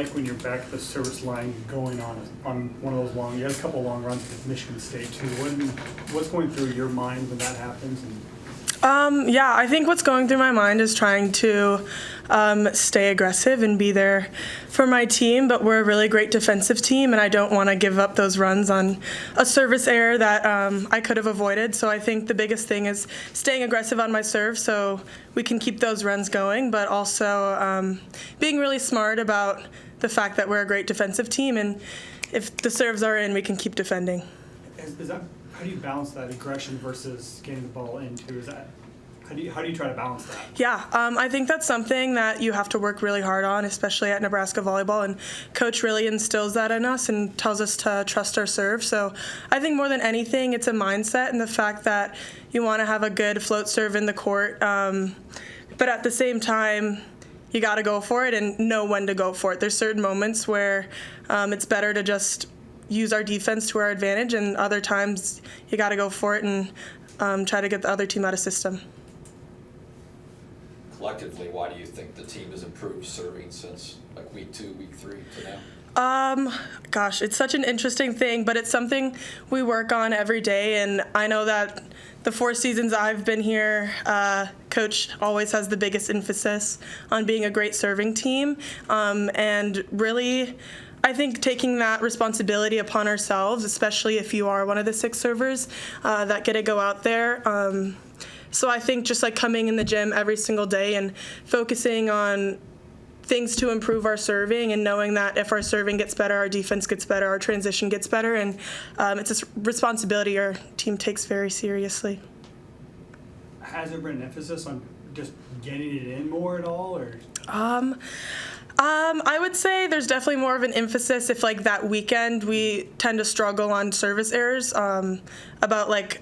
like when you're back at the service line going on one of those you had a couple long runs with Michigan State too. What's going through your mind when that happens? Yeah, I think what's going through my mind is trying to stay aggressive and be there for my team, but we're a really great defensive team, and I don't want to give up those runs on a service error that I could have avoided. So I think the biggest thing is staying aggressive on my serve so we can keep those runs going, but also being really smart about the fact that we're a great defensive team, and if the serves are in, we can keep defending. How do you balance that aggression versus getting the ball into? How do you try to balance that? Yeah, I think that's something that you have to work really hard on, especially at Nebraska Volleyball, and Coach really instills that in us and tells us to trust our serve. So I think more than anything, it's a mindset and the fact that you want to have a good float serve in the court, but at the same time, you got to go for it and know when to go for it. There's certain moments where it's better to just use our defense to our advantage, and other times you got to go for it and try to get the other team out of system. Collectively, why do you think the team has improved serving since like week 2, week 3 to now? Gosh, it's such an interesting thing, but it's something we work on every day, and I know that the 4 seasons I've been here, Coach always has the biggest emphasis on being a great serving team, and really I think taking that responsibility upon ourselves, especially if you are one of the 6 servers that get to go out there. So I think just like coming in the gym every single day and focusing on things to improve our serving and knowing that if our serving gets better, our defense gets better, our transition gets better, and it's a responsibility our team takes very seriously. Has there been an emphasis on just getting it in more at all, or? I would say there's definitely more of an emphasis if like that weekend we tend to struggle on service errors, about like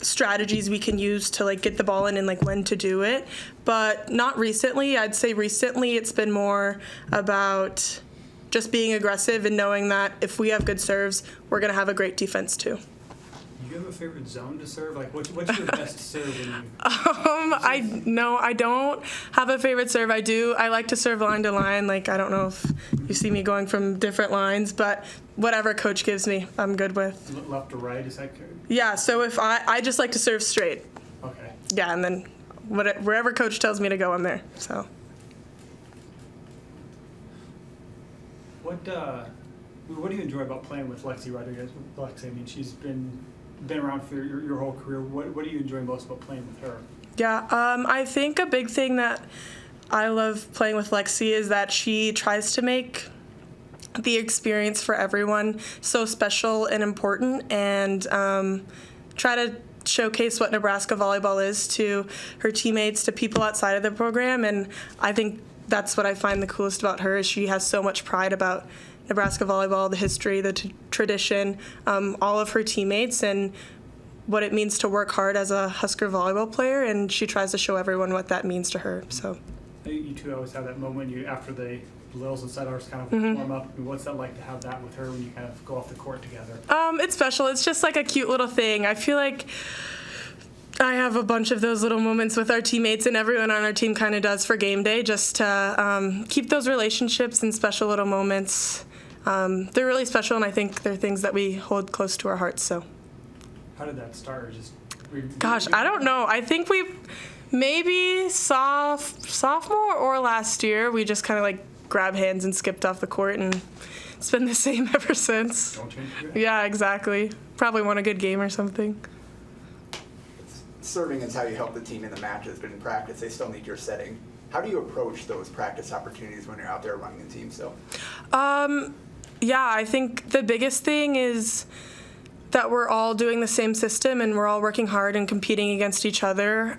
strategies we can use to like get the ball in and like when to do it, but not recently. I'd say recently it's been more about just being aggressive and knowing that if we have good serves, we're going to have a great defense too. Do you have a favorite zone to serve? Like what's your best serve? I don't have a favorite serve. I like to serve line to line. Like I don't know if you see me going from different lines, but whatever coach gives me, I'm good with. Left or right, is that good? Yeah, so if I just like to serve straight. Okay. Yeah, and then wherever coach tells me to go, I'm there. So. What do you enjoy about playing with Lexi Rodriguez? Lexi, I mean, she's been around for your whole career. What do you enjoy most about playing with her? Yeah, I think a big thing that I love playing with Lexi is that she tries to make the experience for everyone so special and important, and try to showcase what Nebraska Volleyball is to her teammates, to people outside of the program, and I think that's what I find the coolest about her is she has so much pride about Nebraska Volleyball, the history, the tradition, all of her teammates, and what it means to work hard as a Husker volleyball player, and she tries to show everyone what that means to her. So, you two always have that moment after the littles and settlers kind of warm up. I mean, what's that like to have that with her when you kind of go off the court together? It's special. It's just like a cute little thing. I feel like I have a bunch of those little moments with our teammates, and everyone on our team kind of does for game day, just to keep those relationships and special little moments. They're really special, and I think they're things that we hold close to our hearts. So, how did that start? Gosh, I don't know. I think we maybe sophomore or last year, we just kind of like grabbed hands and skipped off the court, and it's been the same ever since. Don't change it. Yeah, exactly. Probably won a good game or something. Serving is how you help the team in the matches, but in practice, they still need your setting. How do you approach those practice opportunities when you're out there running the team still? Yeah, I think the biggest thing is that we're all doing the same system and we're all working hard and competing against each other.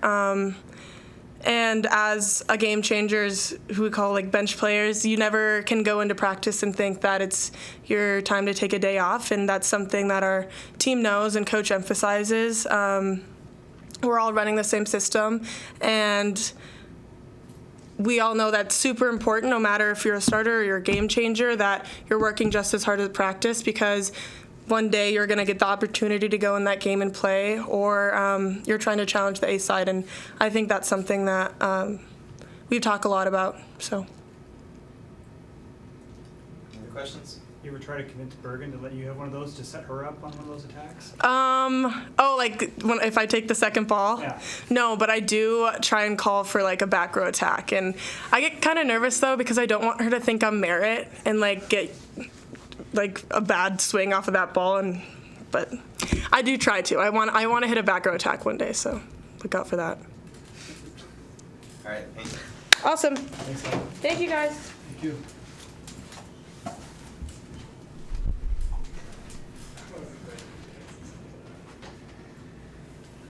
And as a game changers, who we call like bench players, you never can go into practice and think that it's your time to take a day off, and that's something that our team knows and coach emphasizes. We're all running the same system, and we all know that's super important, no matter if you're a starter or you're a game changer, that you're working just as hard as practice, because one day you're going to get the opportunity to go in that game and play, or you're trying to challenge the A side, and I think that's something that we talk a lot about. So, questions? You ever try to convince Bergen to let you have one of those to set her up on one of those attacks? If I take the second ball? Yeah. No, but I do try and call for like a back row attack. And I get kind of nervous though because I don't want her to think I'm Merritt and like get like a bad swing off of that ball. But I do try to. I want to hit a back row attack one day, so look out for that. All right, thank you. Awesome. Thanks, Ellen. Thank you guys. Thank you.